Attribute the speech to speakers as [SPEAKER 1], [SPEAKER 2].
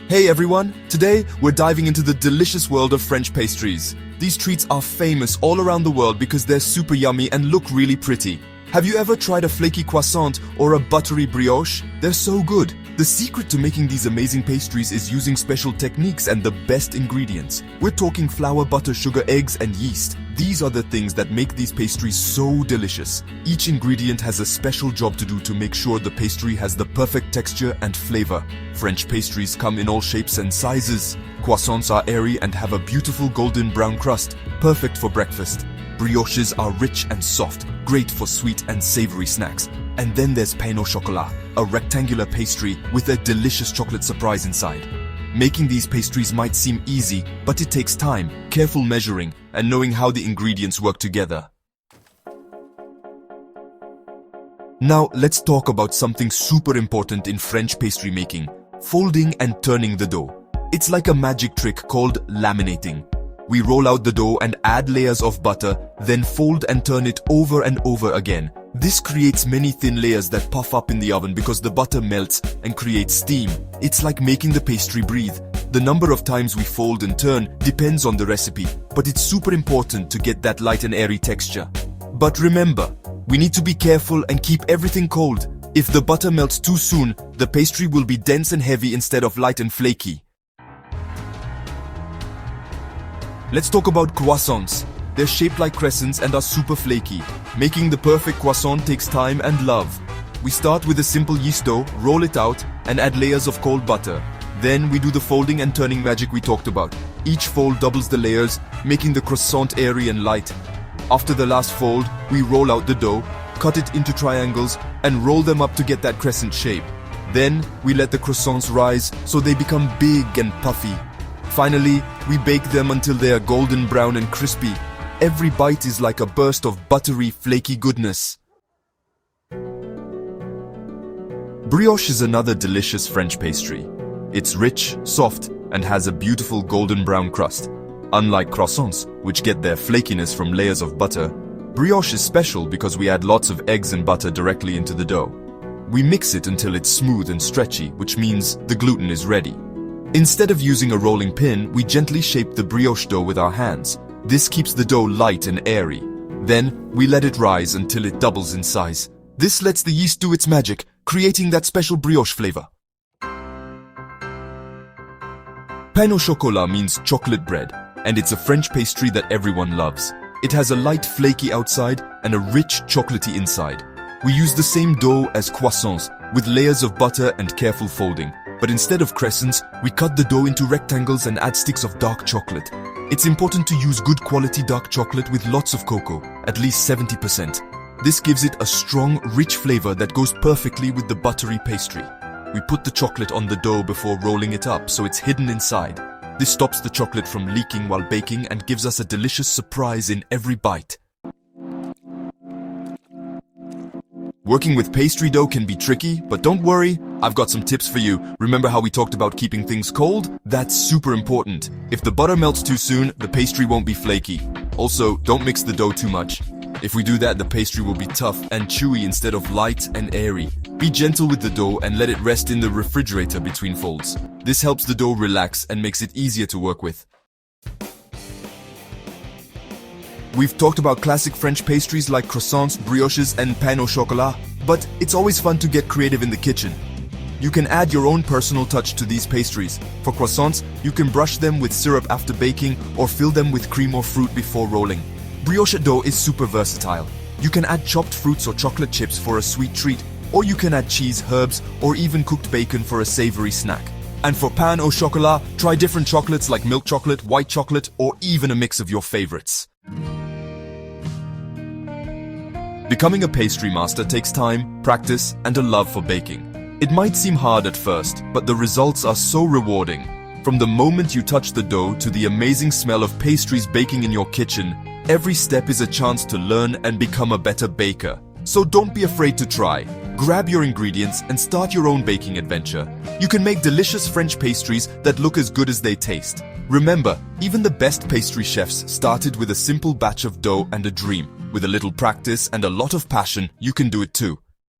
[SPEAKER 1] Hey everyone! Today, we're diving into the delicious world of French pastries. These treats are famous all around the world because they're super yummy and look really pretty. Have you ever tried a flaky croissant or a buttery brioche? They're so good. The secret to making these amazing pastries is using special techniques and the best ingredients. We're talking flour, butter, sugar, eggs, and yeast. These are the things that make these pastries so delicious. Each ingredient has a special job to do to make sure the pastry has the perfect texture and flavor. French pastries come in all shapes and sizes. Croissants are airy and have a beautiful golden brown crust, perfect for breakfast. Brioches are rich and soft, great for sweet and savory snacks. And then there's pain au chocolat, a rectangular pastry with a delicious chocolate surprise inside. Making these pastries might seem easy, but it takes time, careful measuring, and knowing how the ingredients work together. Now let's talk about something super important in French pastry making: folding and turning the dough. It's like a magic trick called laminating. We roll out the dough and add layers of butter, then fold and turn it over and over again. This creates many thin layers that puff up in the oven because the butter melts and creates steam. It's like making the pastry breathe. The number of times we fold and turn depends on the recipe, but it's super important to get that light and airy texture. But remember, we need to be careful and keep everything cold. If the butter melts too soon, the pastry will be dense and heavy instead of light and flaky. Let's talk about croissants. They're shaped like crescents and are super flaky. Making the perfect croissant takes time and love. We start with a simple yeast dough, roll it out, and add layers of cold butter. Then we do the folding and turning magic we talked about. Each fold doubles the layers, making the croissant airy and light. After the last fold, we roll out the dough, cut it into triangles, and roll them up to get that crescent shape. Then we let the croissants rise so they become big and puffy. Finally, we bake them until they are golden brown and crispy. Every bite is like a burst of buttery, flaky goodness. Brioche is another delicious French pastry. It's rich, soft, and has a beautiful golden brown crust. Unlike croissants, which get their flakiness from layers of butter, brioche is special because we add lots of eggs and butter directly into the dough. We mix it until it's smooth and stretchy, which means the gluten is ready. Instead of using a rolling pin, we gently shape the brioche dough with our hands. This keeps the dough light and airy. Then, we let it rise until it doubles in size. This lets the yeast do its magic, creating that special brioche flavor. Pain au chocolat means chocolate bread, and it's a French pastry that everyone loves. It has a light flaky outside and a rich chocolatey inside. We use the same dough as croissants, with layers of butter and careful folding. But instead of crescents, we cut the dough into rectangles and add sticks of dark chocolate. It's important to use good quality dark chocolate with lots of cocoa, at least 70%. This gives it a strong, rich flavor that goes perfectly with the buttery pastry. We put the chocolate on the dough before rolling it up so it's hidden inside. This stops the chocolate from leaking while baking and gives us a delicious surprise in every bite. Working with pastry dough can be tricky, but don't worry, I've got some tips for you. Remember how we talked about keeping things cold? That's super important. If the butter melts too soon, the pastry won't be flaky. Also, don't mix the dough too much. If we do that, the pastry will be tough and chewy instead of light and airy. Be gentle with the dough and let it rest in the refrigerator between folds. This helps the dough relax and makes it easier to work with. We've talked about classic French pastries like croissants, brioches, and pain au chocolat, but it's always fun to get creative in the kitchen. You can add your own personal touch to these pastries. For croissants, you can brush them with syrup after baking or fill them with cream or fruit before rolling. Brioche dough is super versatile. You can add chopped fruits or chocolate chips for a sweet treat, or you can add cheese, herbs, or even cooked bacon for a savory snack. And for pain au chocolat, try different chocolates like milk chocolate, white chocolate, or even a mix of your favorites. Becoming a pastry master takes time, practice, and a love for baking. It might seem hard at first, but the results are so rewarding. From the moment you touch the dough to the amazing smell of pastries baking in your kitchen, every step is a chance to learn and become a better baker. So don't be afraid to try. Grab your ingredients and start your own baking adventure. You can make delicious French pastries that look as good as they taste. Remember, even the best pastry chefs started with a simple batch of dough and a dream. With a little practice and a lot of passion, you can do it too.